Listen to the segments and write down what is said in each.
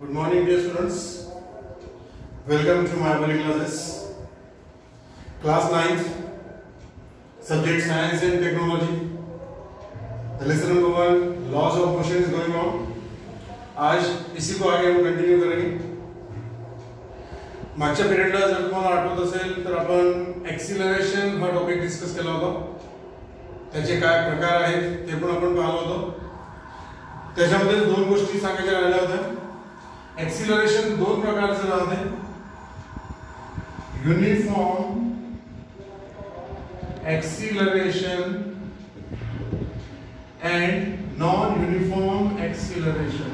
Good morning, dear students. Welcome to my Bali classes. Class 9th, subject Science and Technology. The lesson number 1, Laws of Motion is going on. आज इसी को आगे हम continue करेंगे. मागच्या पिरियडला जर तुम्हाला आठवत असेल तर आपण एक्सिलरेशन हा टॉपिक डिस्कस केला होता. त्याचे काय प्रकार आहेत ते पण आपण पाहिलं होतं. त्याच्यामध्ये दोन गोष्टी सांगायच्या राहिल्या होत्या. एक्सिलरेशन दोन प्रकारचे राहते. Uniform acceleration and non-uniform acceleration.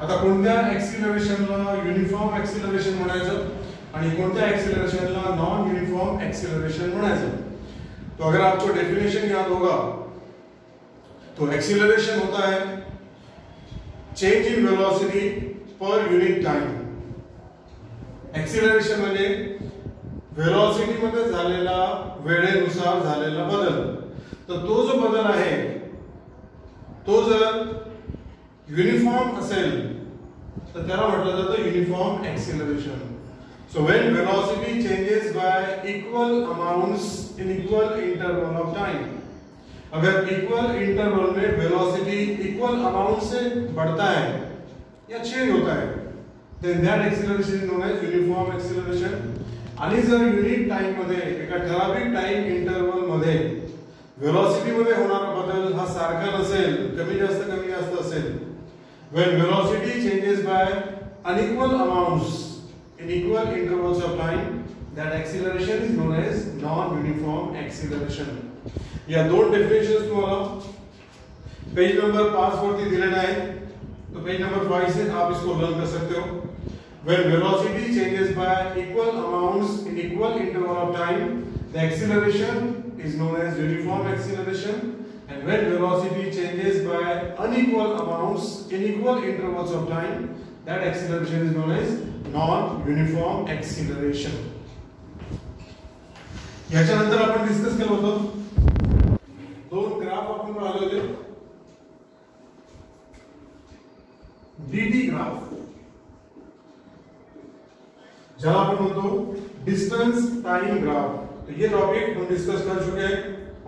आता कोणत्या एक्सिलरेशनला युनिफॉर्म एक्सिलरेशन म्हणायचं आणि कोणत्या एक्सिलरेशनला नॉन यूनिफॉर्म एक्सिलरेशन म्हणायचं. तो अगर आपको डेफिनेशन याद होगा तो एक्सिलरेशन होता है change in velocity per unit time. Acceleration म्हणजे वेलोसिटी मध्ये झालेला वेळेनुसार झालेला बदल. तर तो जो बदल आहे तो जर युनिफॉर्म असेल तर त्याला म्हटलं जातं uniform acceleration. So when velocity changes y equal amounts in equal interval of time. अगर इक्वल इंटरवल में वेलोसिटी इक्वल अमाउंट से बढ़ता है या चेंज होता है then that acceleration is known as uniform acceleration. आणि जर युनिट टाइम मध्ये एका ठराविक टाइम इंटरवल मध्ये वेलोसिटी मध्ये होणारा बदल हा सारखा नसेल, कमी जास्त असेल, when velocity changes by unequal amounts in equal intervals of time, that acceleration is known as non-uniform acceleration. या दोन डेफिनेशंस तुम्हाला पेज नंबर 5 वरती दिलेले आहेत. तो पेज नंबर 5 से आप इसको लर्न कर सकते हो. When velocity changes by equal amounts in equal interval of time, the acceleration is known as uniform acceleration. And when velocity changes by unequal amounts in equal intervals of time, that acceleration is known as non-uniform acceleration. याच्यानंतर आपण discuss केलं होतं. दोन graph आपण पाहिले होते. dt graph जहां अपन म्हणतो डिस्टेंस टाइम ग्राफ. तो ये टॉपिक हम डिस्कस कर चुके हैं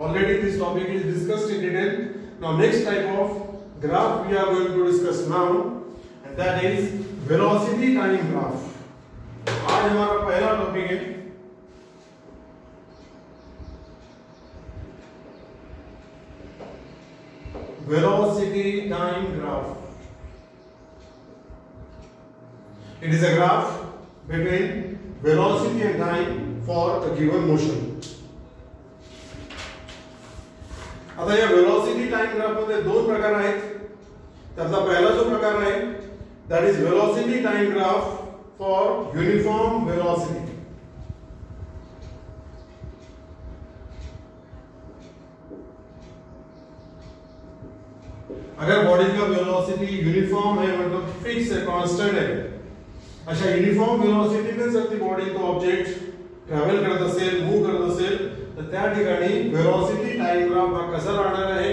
already. This topic is discussed in detail. Now next type of graph we are going to discuss now and that is velocity time graph. आज हमारा पहला टॉपिक है velocity time graph. It is a graph between velocity and time for a given motion. आता या velocity time graph मध्ये दोन प्रकार आहेत. त्यातला पहिला जो प्रकार आहे that is velocity time graph for uniform velocity. अगर बॉडी का वेलोसिटी यूनिफॉर्म है मतलब फिक्स है, कांस्टेंट है, अशा युनिफॉर्म वेलोसिटी ने जर ती बॉडी तो ऑब्जेक्ट ट्रॅव्हल करत असेल, मूव्ह करत असेल तर त्या ठिकाणी वेलोसिटी टाइम ग्राफ हा कसा राहणार आहे,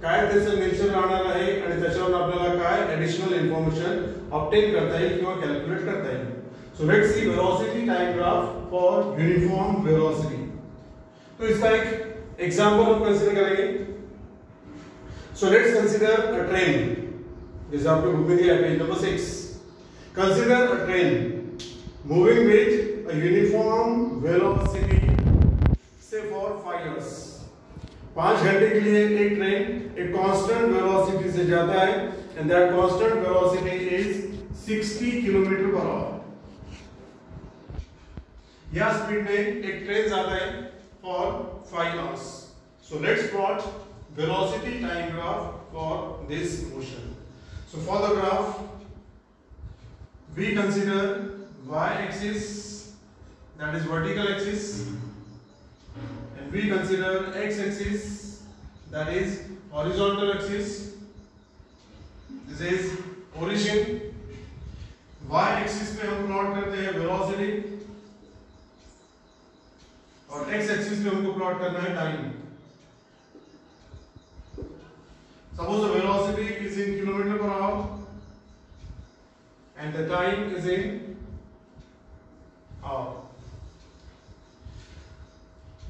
काय त्याचं नेचर राहणार आहे आणि त्याच्यावर आपल्याला काय एडिशनल इन्फॉर्मेशन ऑब्टेन करता येईल किंवा कॅल्क्युलेट करता येईल. So let's see velocity time graph for uniform velocity. तो इसका एक एग्जांपल हम कंसीडर करेंगे. So let's consider a train. जैसे आपको बुक में दिया है page number 6. Consider a train moving with a uniform velocity, say for 5 years. 5 घंटे के लिए एक ट्रेन एक कांस्टेंट वेलोसिटी से जाता है and that constant velocity is 60 kilometre per hour. यह स्पीड में एक ट्रेन जाता है for 5 hours. So let's plot velocity time graph for this motion. So for the graph we consider y-axis, that is vertical axis, and we consider x-axis, that is horizontal axis. This is origin. y-axis पे हम plot करते हैं velocity और x-axis पे हमको plot करना है time. Suppose the velocity is in kilometer per hour and the time is in hour.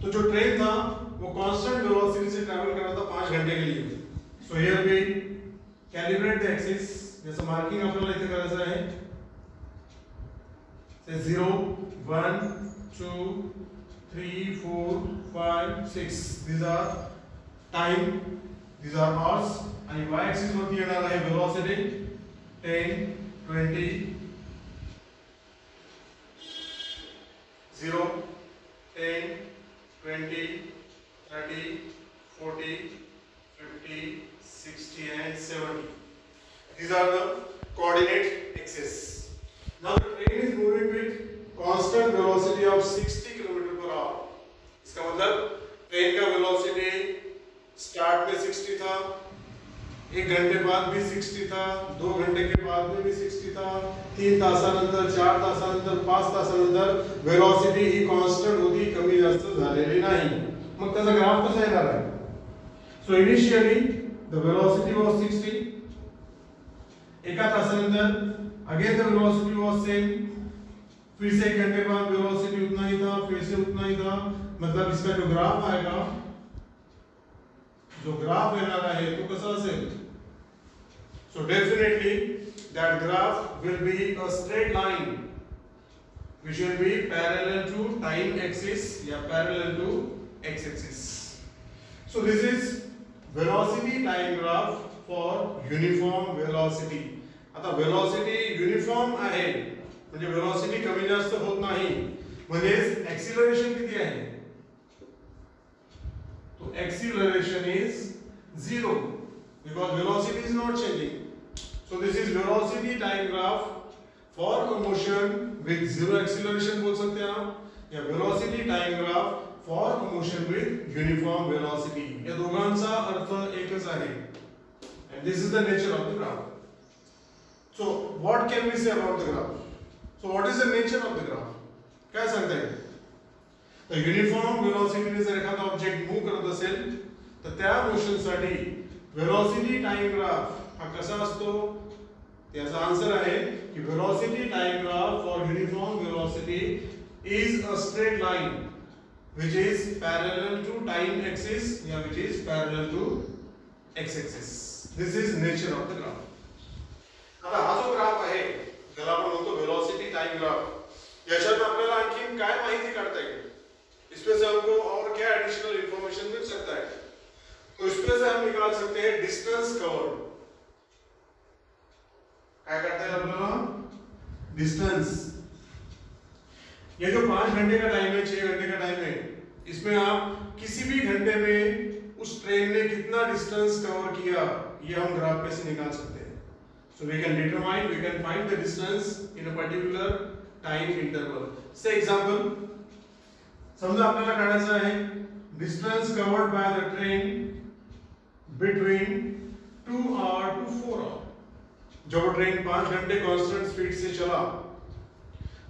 तो जो ट्रेन था वो कांस्टेंट वेलोसिटी से ट्रैवल कर रहा था 5 घंटे के लिए. So here we calibrate the axis. जैसे मार्किंग आपल्याला इथे करायचं आहे. से 0 1 2 3 4 5 6 these are time, these are hours, आणि y axis वरती येणार आहे velocity 10 20 0 10 20 30 40 50 60 and 70. These are the coordinate axes. Now the train is moving with constant velocity of 60 km per hour. इसका मतलब ट्रेन का वेलोसिटी स्टार्ट में 60 था, 1 घंटे बाद भी 60 था, 2 घंटे के बाद में भी 60 था, 3 तासानंतर, 4 तासानंतर, 5 तासानंतर वेलोसिटी ही कॉन्स्टंट होती, कमी जास्त झालेली नाही. मग त्याचा ग्राफ कसा येणार आहे? So initially the velocity was 60. एका तासानंतर again the velocity was same. फिर से 1 घंटे बाद वेलोसिटी उतना ही था, फिर से उतना ही था. मतलब इसका जो ग्राफ आएगा, जो ग्राफ येणार आहे तो कसा असेल? So definitely that graph will be a straight line which will be parallel to time axis या parallel to x axis. So this is velocity time graph for uniform velocity. आता velocity uniform आहे म्हणजे velocity कमी जास्त होत नाही, म्हणजे acceleration किती आहे? तो acceleration is 0 because velocity is not changing. So this is velocity time graph for a motion with zero acceleration बोल सकते हैं आप, या velocity time graph for a motion with uniform velocity. या दोघांचा अर्थ एकच आहे. And this is the nature of the graph. So what can we say about the graph? So what is the nature of the graph? काय सांगता येईल? तर uniform वेलोसिटीने जर एखादा ऑब्जेक्ट मूव्ह करत असेल तर त्या मोशन साठी वेलोसिटी टाइम ग्राफ हा कसा असतो? त्याचा आन्सर आहे की velocity time graph for uniform velocity is a straight line which is parallel to time axis या which is parallel to x axis. This is nature of the graph. आता हा जो ग्राफ आहे ज्याला आपण म्हणतो वेलोसिटी टाइम ग्राफ, याच्यात आपल्याला आणखी काय माहिती काढता येईल? इसमें से हमको और क्या एडिशनल इंफॉर्मेशन मिल सकता है? तो इसमें से हम निकाल सकते हैं डिस्टेंस कवर्ड. क्या करते हैं अपना डिस्टेंस. ये जो 5 घंटे का टाइम है, 6 घंटे का टाइम है, इसमें आप किसी भी घंटे में उस ट्रेन ने कितना डिस्टेंस कवर किया ये हम ग्राफ पे से निकाल सकते हैं. So we can determine, we can find the distance in a particular time interval. Say example समजा आपल्याला काढायचं आहे distance covered by the train between 2 hour to 4 hour. जब ट्रेन 5 घंटे कांस्टेंट स्पीड से चला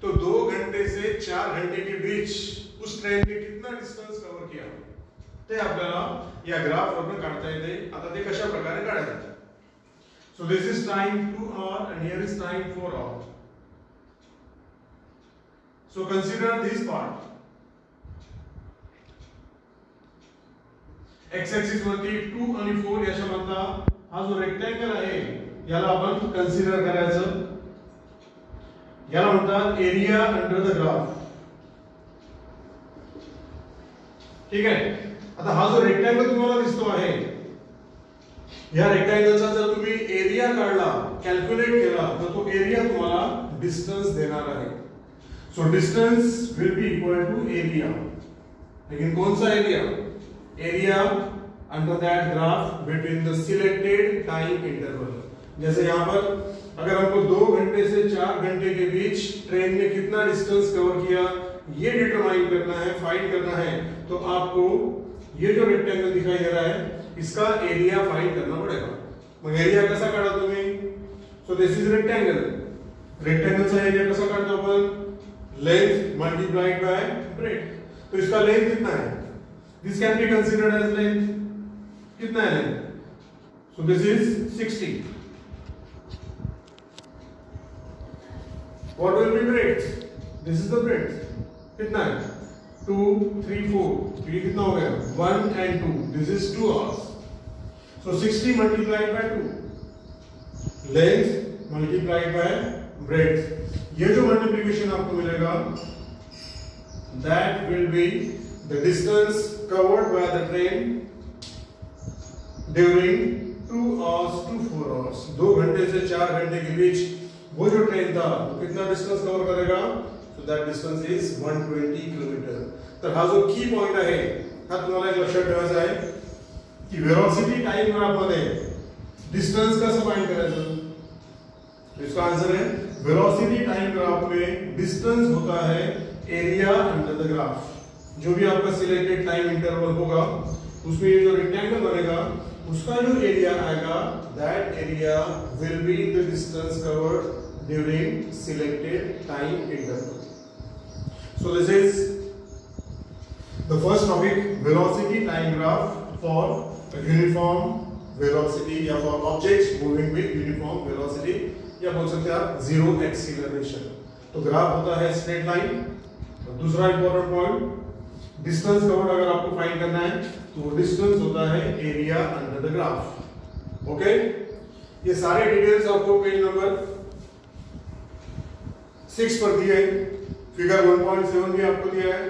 तो 2 घंटे से 4 घंटे के बीच उस ट्रेन ने कितना डिस्टेंस कव्हर किया ते आपल्याला या ग्राफ वरून काढता येते. आता ते कशा प्रकारे काढायचे? So this is time 2 hour and here is time 4 hour. So consider this part. x axis वरती 2 आणि 4 याच्या मधला हा जो रेक्टँगल आहे याला आपण कन्सिडर करायचं. याला म्हणतात एरिया अंडर द ग्राफ. ठीक आहे. आता हा जो रेक्टँगल तुम्हाला दिसतो आहे, या रेक्टँगलचा जर तुम्ही एरिया काढला, कॅल्क्युलेट केला, तर तो एरिया तुम्हाला डिस्टन्स देणार आहे. So distance will be equal to area. लेकिन कौन सा area? Area under that graph between the selected time interval. जैसे यहाँ पर अगर हमको 2 घंटे से 4 घंटे के बीच ट्रेन ने कितना डिस्टेंस कवर किया ये डिटरमाइन करना है, फाइंड करना है, तो आपको ये जो रेक्टेंगल दिखाई दे रहा है इसका एरिया फाइंड करना पड़ेगा. मग एरिया कसा काढा तुम्ही? So this is rectangle. रेक्टेंगलचा एरिया कसा काढतो आपण? Length multiplied by breadth. तो इसका लेंथ कितना है? This can be considered as length. कितना है length? So this is 60. What will be breadth? This is the breadth. कितना है? 2, 3, 4. तो ये कितना हो गया? 1 and 2. This is 2 hours. So 60 multiplied by 2. Length multiplied by breadth. ये जो multiplication आपको मिलेगा, that will be the distance covered by the train during 2 hours to 4 hours. 2 घंटे से 4 घंटे के बीच वो जो ट्रेन था वो कितना डिस्टेंस कवर करेगा? So that distance is 120 kilometre. तर हा जो की पॉइंट आहे हा तुम्हाला एक लक्षात ठेवायचा आहे की वेलोसिटी टाइम ग्राफ मध्ये डिस्टेंस कसं फाइंड करायचं? इसका आंसर है वेलोसिटी टाइम ग्राफ में डिस्टेंस होता है एरिया अंडर द ग्राफ. जो भी आपका सिलेक्टेड टाइम इंटरवल होगा उसमें ये जो रेक्टेंगल बनेगा उसका जो एरिया आएगा that area will be the distance covered during selected time interval. So this is the first topic, velocity time graph for uniform velocity या for objects moving with uniform velocity, या बोल सकते हैं आप जीरो एक्सीलरेशन. तो graph होता है straight line. दूसरा इंपॉर्टेंट पॉइंट, डिस्टेंस कवर्ड अगर आपको फाइंड करना है तो डिस्टेंस होता है area under the graph. Okay, ये सारे डिटेल्स आपको पेज नंबर 6 पर दिए हैं. फिगर 1.7 भी आपको दिया है.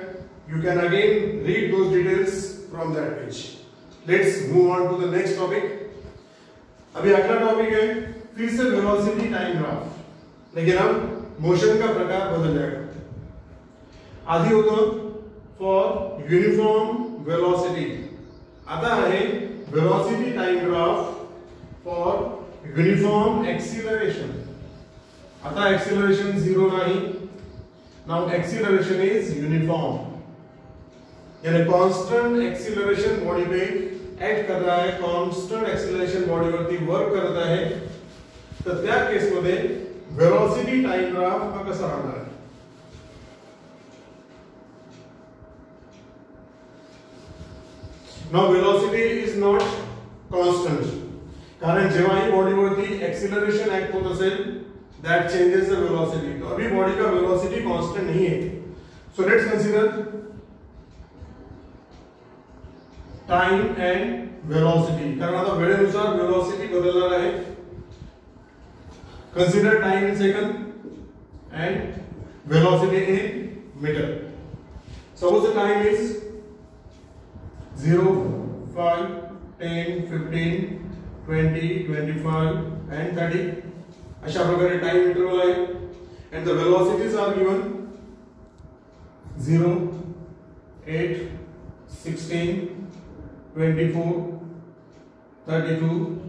You can again read those details from that page. Let's move on to the next topic. अभी अगला टॉपिक है फिर से वेलोसिटी टाइम ग्राफ, लेकिन अब मोशन का प्रकार बदल जाएगा. आधी होतं फॉर यूनिफॉर्म वेलोसिटी, आता आहे velocity time graph for uniform acceleration. आता एक्सीलरेशन 0 नाही. नाउ एक्सीलरेशन इज यूनिफॉर्म, यानी कांस्टेंट एक्सीलरेशन बॉडी पे एक्ट कर रहा है, कांस्टेंट एक्सीलरेशन बॉडी वरती वर्क करत आहे. तर त्या केस मध्ये वेलोसिटी टाइम ग्राफ हा कसा राहणार आहे? Now velocity is not constant. कारण जेव्हा ही बॉडी वरती एक्सीलरेशन एक्ट होत असेल that changes the velocity. तो अभी बॉडी का वेलोसिटी कांस्टेंट नहीं है. So let's consider time and velocity. कारण आता वेळेनुसार वेलोसिटी बदलणार आहे. Consider time in second and velocity in meter. Suppose the time is 0, 5, 10, 15, 20, 25 and 30. अशा प्रकारे टाइम इंटरवल आहे. and the velocities are given 0, 8, 16, 24, 32,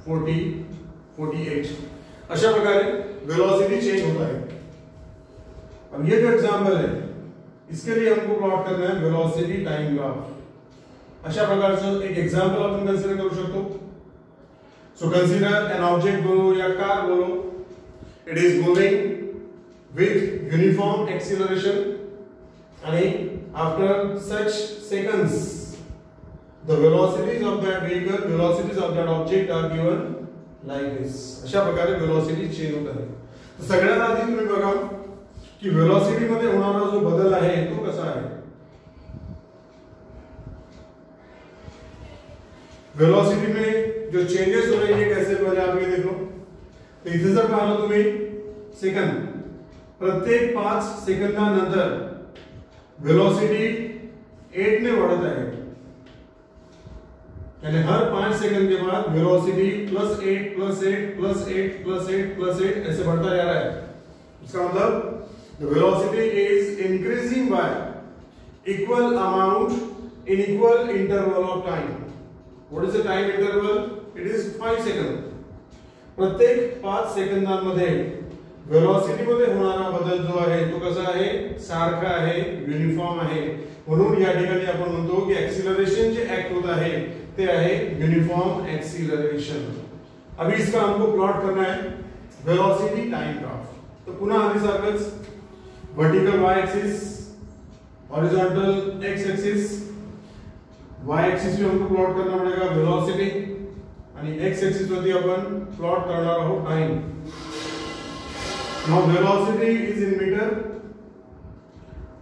40, 48. अशा प्रकारे वेलोसिटी चेंज होता है. अब ये जो एग्जांपल है इसके लिए हमको प्लॉट करना है वेलोसिटी टाइम ग्राफ. अशा प्रकारचं एक एग्जांपल आपण कन्सिडर करू शकतो. सो कन्सिडर एन ऑब्जेक्ट बोलो या कार बोलो, it is moving with uniform acceleration आणि after such seconds the velocities of that vehicle, velocities of that object are given like this. अशा प्रकारे वेलोसिटी चेंज होत आहे. तर सगळ्यात आधी तुम्ही बघा की वेलोसिटी मध्ये होणारा जो बदल आहे तो कसा आहे. वेलोसिटी में जो चेंजेस हो रहे हैं कैसे बने आप ये देखो. तो इथे जर पाहिलं तुम्ही सेकंड, प्रत्येक 5 सेकंदानंतर वेलोसिटी 8 ने बढ़त आहे. यानी हर 5 सेकंड के बाद वेलोसिटी +8 +8 +8 +8 +8 ऐसे बढ़ता जा रहा है. इसका मतलब the velocity is increasing by equal amount in equal interval of time. What is the time interval? It is 5 seconds. प्रत्येक 5 सेकंदांमध्ये वेलोसिटी मध्ये होणारा बदल जो आहे तो कसा आहे, सारखा आहे, युनिफॉर्म आहे. म्हणून या ठिकाणी आपण म्हणतो की एक्सीलरेशन जे एक्ट होत आहे ते आहे यूनिफॉर्म एक्सीलरेशन. अभी इसका हमको प्लॉट करना है वेलोसिटी टाइम ग्राफ. तो पुन्हा आधी सारखंच vertical y axis, horizontal x axis. y axis पे हमको प्लॉट करना पड़ेगा वेलोसिटी आणि एक्स एक्सिस वरती आपण प्लॉट करणार आहोत time. Now velocity is in metre,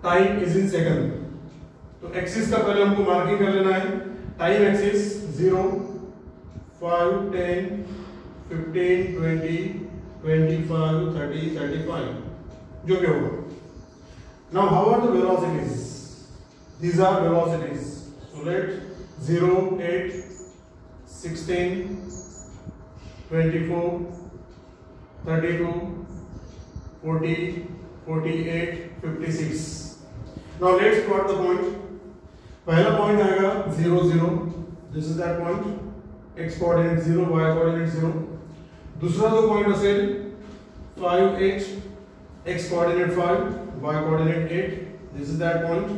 time is in second. तो एक्सिस का पहले हमको मार्किंग कर लेना है. टाइम एक्सिस 0, 5, 10, 15, 20, 25, 30, 35 जो भी होगा. Now how are the velocities? These are velocities. So let 0, 8, 16, 24, 32, 40, 48, 56. Now let's plot the point. पहला पॉइंट आएगा 0, 0. This is that point. X coordinate 0, y coordinate 0. दूसरा जो पॉइंट असेल 5, 8. X coordinate 5, y coordinate 8. This is that point.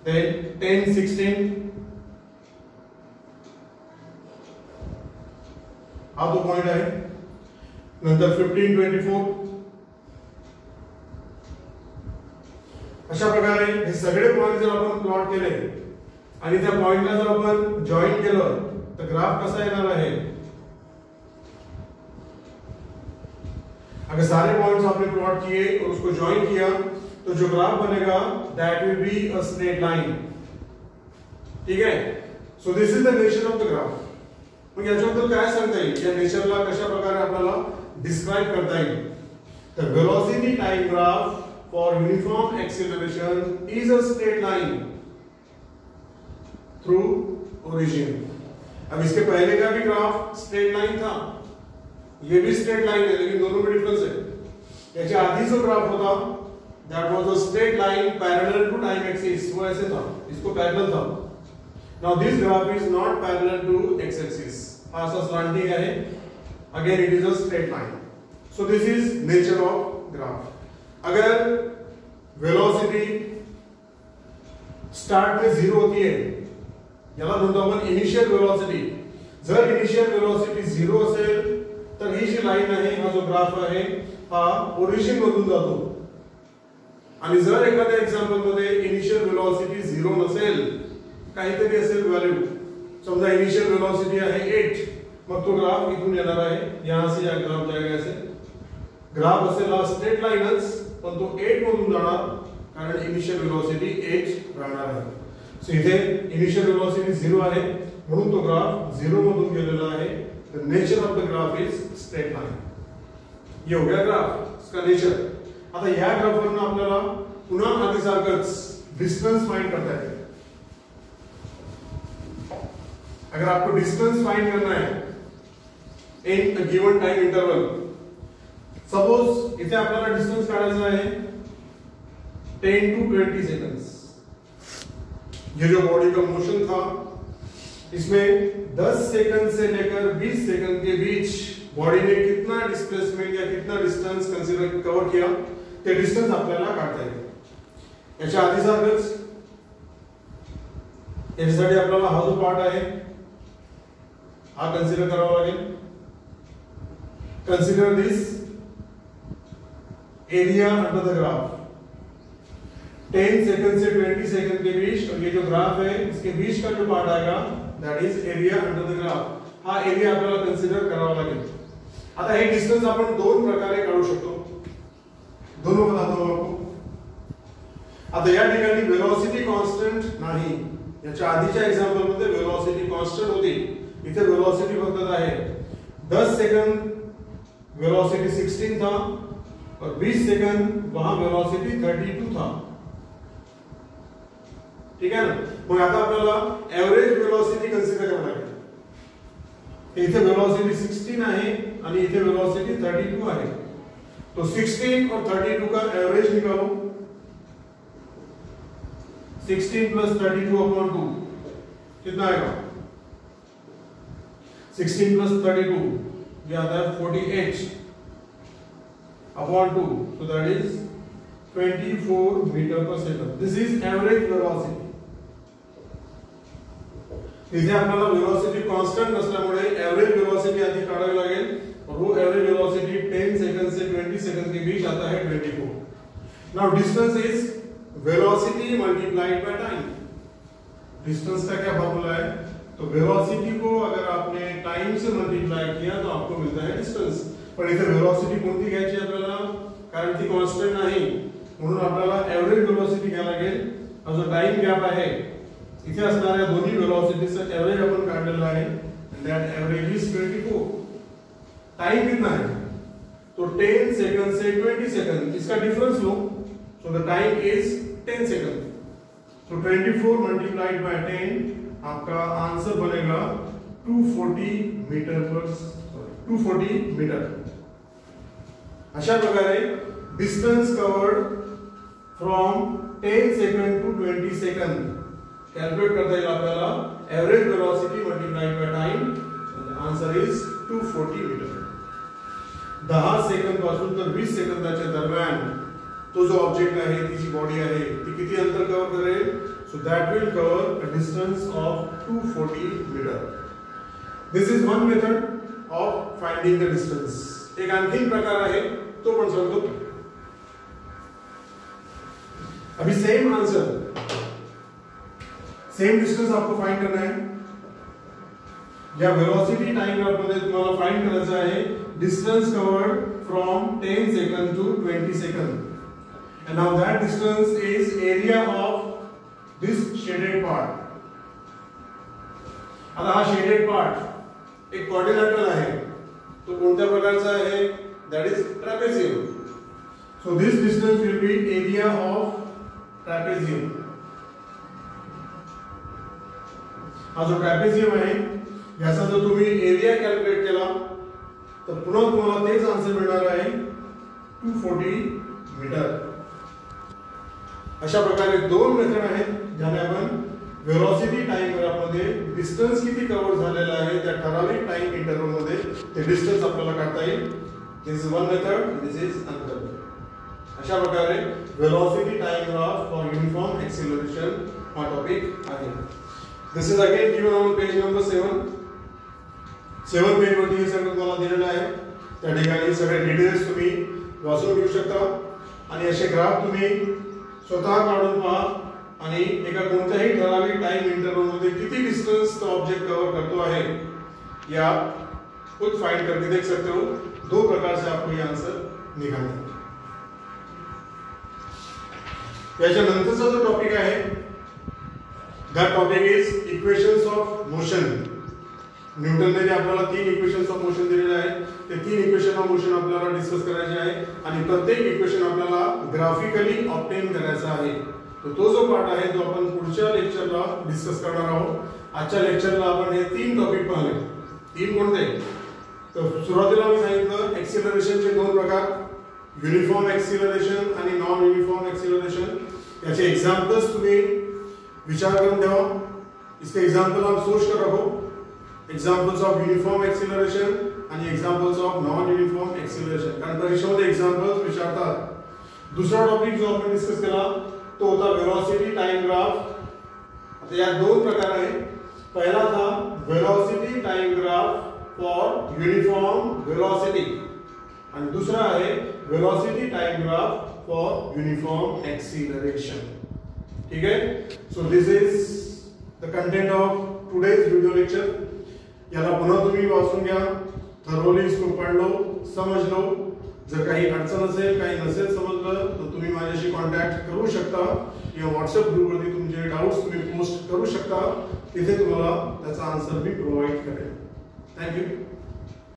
Then 10, 16. हा तो point आहे. नंतर 15, 24. अशा प्रकारे हे सगळे पॉइंट जर आपण प्लॉट केले आणि त्या पॉइंटला जर आपण जॉइन केलं तर ग्राफ कसा येणार आहे. अगर सारे पॉइंट्स आपने प्लॉट किए और उसको ज्वाइन किया तो जो ग्राफ बनेगा that will be a straight line. ठीक है. So this is the nature of the graph. मग याच्याबद्दल काय सांगता येईल, या नेचरला कशा प्रकारे आपल्याला डिस्क्राइब करता येईल. The velocity time graph for uniform acceleration is a straight line through origin. अब इसके पहले का भी ग्राफ स्ट्रेट लाइन था, ये भी स्ट्रेट लाइन है, लेकिन दोनों में डिफरेंस है. याच्या आधी जो ग्राफ होता that was a straight line parallel to time axis, वो ऐसे था, इसको पैरेलल था. Now this graph is not parallel to X axis, हा असा स्लॅंटिंग आहे. Again it is a straight line. So this is nature of graph. अगर velocity start में 0 होती है, याला म्हणतो आपण इनिशियल वेलोसिटी. जर इनिशियल वेलोसिटी 0 असेल तर ही जी लाइन आहे, हा जो ग्राफ आहे, हा ओरिजिन मधून जातो. आणि जर एखाद्या एक्झाम्पल मध्ये इनिशियल वेलोसिटी 0 नसेल, काहीतरी असेल व्हॅल्यू, समजा इनिशियल वेलोसिटी आहे 8, मग तो ग्राफ इथून येणार आहे, यहां से या ग्राफ जाएगा ऐसे. ग्राफ असेल हा स्ट्रेट लाइनच, पण तो 8 मधून जाणार कारण इनिशियल वेलोसिटी 8 राहणार आहे. सो इथे इनिशियल वेलोसिटी 0 आहे म्हणून तो ग्राफ 0 मधून गेलेला आहे. The nature of the graph is straight line. ये हो गया ग्राफ, इसका नेचर. आता या ग्राफवरून आपल्याला पुन्हा आधी सारखंच डिस्टेंस फाइंड करता है. अगर आपको डिस्टेंस फाइंड करना है in a given time interval, suppose इथे आपल्याला डिस्टेंस काढायचा आहे 10 to 20 सेकंड्स. ये जो बॉडी का मोशन था इसमें 10 सेकंड से लेकर 20 सेकंड के बीच बॉडी ने कितना डिस्प्लेसमेंट या कितना डिस्टेंस कंसीडर कव्हर किया ते डिस्टेंस आपल्याला काढता येईल. याच्या आधी सारखंच यासाठी आपल्याला हा जो पार्ट आहे हा कन्सिडर करावा लागेल. Consider this area under the graph. 10 second से 20 सेकंड के बीच, और ये जो ग्राफ है इसके बीच का जो पार्ट आएगा that is area under the graph. हा एरिया आपल्याला कन्सिडर करावा लागेल. आता हे डिस्टेंस आपण दोन प्रकारे काढू शकतो, दोनों बताता हूं आपको. आता या ठिकाणी वेलोसिटी कॉन्स्टंट नाही. याच्या आधीच्या एक्झाम्पल मध्ये वेलोसिटी कॉन्स्टंट होती, इथे वेलोसिटी बदलत आहे. 10 सेकंड वेलोसिटी 16 था और 20 सेकंड वहां वेलोसिटी 32 था. ठीक है ना. मग आता आपल्याला एवरेज वेलोसिटी कन्सिडर करावी लागेल. इथे वेलोसिटी 16 आहे आणि इथे वेलोसिटी 32 आहे. तो 16 और 32 का एवरेज निकालो. 16 प्लस 32 अपॉन 2 कितना आएगा? 16 प्लस 32 ये आता है 48 upon 2, so that is 24 metre per second. This is average velocity. इथे आपल्याला वेलोसिटी कांस्टेंट नसल्यामुळे एवरेज वेलोसिटी आधी काढावी लागेल, और वो एवरेज वेलोसिटी 10 सेकंड से 20 सेकंड के बीच आता है 24. Now distance is velocity multiplied by time. Distance का क्या फॉर्मूला है? तो वेलोसिटी को अगर आपने टाइम से मल्टीप्लाई किया तो आपको मिलता है डिस्टन्स. पण इथे वेलोसिटी कोणती घ्यायची आपल्याला, कारण ती कॉन्स्टंट नाही, म्हणून आपल्याला एव्हरेज वेलोसिटी घ्यायला लागेल. हा जो टाइम गॅप आहे इथे असणाऱ्या दोन्ही वेलोसिटीचं एव्हरेज आपण काढलेलं आहे. That average is 24. टाइम कितना है तो 10 सेकंड से 20 सेकंड, इसका difference low. So the time is 10 second. तो 24 मल्टीप्लाइड बाय 10 आपका आंसर बनेगा 240 मीटर पर 240 मीटर. अशा प्रकारे distance covered from 10 second to 20 second calculate करता येईल आपल्याला. Average velocity multiplied by time, answer is 240 metre. 10 सेकंद पासून तर 20 सेकंदाच्या दरम्यान तो जो ऑब्जेक्ट आहे, ती जी बॉडी आहे, ती किती अंतर कव्हर करेल. So that will cover a distance of 240 metre. This is one method of finding the distance. एक आणखी प्रकार आहे, तो पण सांगतो. अभी सेम आंसर, सेम डिस्टेंस आपको फाइंड करना है. या वेलोसिटी टाइम ग्राफ मध्ये तुम्हाला फाइंड करायचं आहे distance covered from 10 second to 20 second. and now that distance is area of this shaded part. आता हा shaded part एक quadrilateral आहे, तो कोणत्या प्रकारचा आहे, that is trapezium. so this distance will be area of trapezium. हा जो ट्रॅपेझियम आहे याचा जर तुम्ही एरिया कॅल्क्युलेट केला तर पुन्हा तुम्हाला तेच आन्सर मिळणार आहे 240 मीटर. अशा प्रकारे दोन मेथड आहेत ज्याने आपण वेलोसिटी टाइम ग्राफ मध्ये डिस्टन्स किती कव्हर झालेला आहे त्या ठराविक टाइम इंटरवल मध्ये ते डिस्टन्स आपल्याला काढता येईल. This is one method, this is another. अशा प्रकारे velocity time graph for uniform acceleration हा टॉपिक आहे. This is again given on page number 7. 7 page वरती हे सगळं तुम्हाला दिलेलं आहे. त्या ठिकाणी सगळे डिटेल्स तुम्ही वाचून घेऊ शकता आणि असे ग्राफ तुम्ही स्वतः काढून पहा आणि एका कोणत्याही ठराविक टाइम इंटरवल मध्ये किती डिस्टेंस तो ऑब्जेक्ट कवर करतो आहे या खुद फाइंड करके देख सकते हो. दो प्रकार से आपको ये आंसर निकालना है. याच्या नंतरचा जो टॉपिक आहे that topic is equations of motion. न्यूटनने जे आपल्याला तीन इक्वेशन्स ऑफ मोशन दिलेले आहेत ते तीन इक्वेशन ऑफ मोशन आपल्याला डिस्कस करायचे आहे आणि प्रत्येक इक्वेशन आपल्याला ग्राफिकली ऑब्टेन करायचा आहे. तो जो पार्ट आहे तो आपण पुढच्या लेक्चरला डिस्कस करणार आहोत. आजच्या लेक्चरला आपण हे तीन टॉपिक पाहिले. तीन कोणते, तर सुरुवातीला मी सांगितलं एक्सेलरेशनचे दोन प्रकार, युनिफॉर्म एक्सेलरेशन आणि नॉन युनिफॉर्म एक्सेलरेशन. याचे एग्जांपल्स तुम्ही विचार करून ठेवा. इसके एग्जांपल आप सोच कर रखो. एग्जांपल्स ऑफ यूनिफॉर्म एक्सेलरेशन आणि examples of non uniform acceleration, कारण परीक्षेमध्ये एग्जांपल्स विचारतात. दुसरा टॉपिक जो आपण डिस्कस केला तो होता वेलोसिटी टाइम ग्राफ. आता या दोन प्रकार आहेत. पहिला था velocity time graph for uniform velocity आणि दुसरा आहे velocity time graph for uniform acceleration. ठीक है. So this is the content of today's video lecture. याला पुन्हा तुम्ही वाचून घ्या, थरोली इसको पढ़ लो, समझ लो. जर काही अडचण असेल, काही नसेल समजलं तर तुम्ही माझ्याशी कॉन्टॅक्ट करू शकता या व्हॉट्सअप ग्रुपवरती तुमचे डाउट्स तुम्ही पोस्ट करू शकता. तिथे तुम्हाला त्याचा आन्सर मी प्रोव्हाइड करेन. थँक्यू.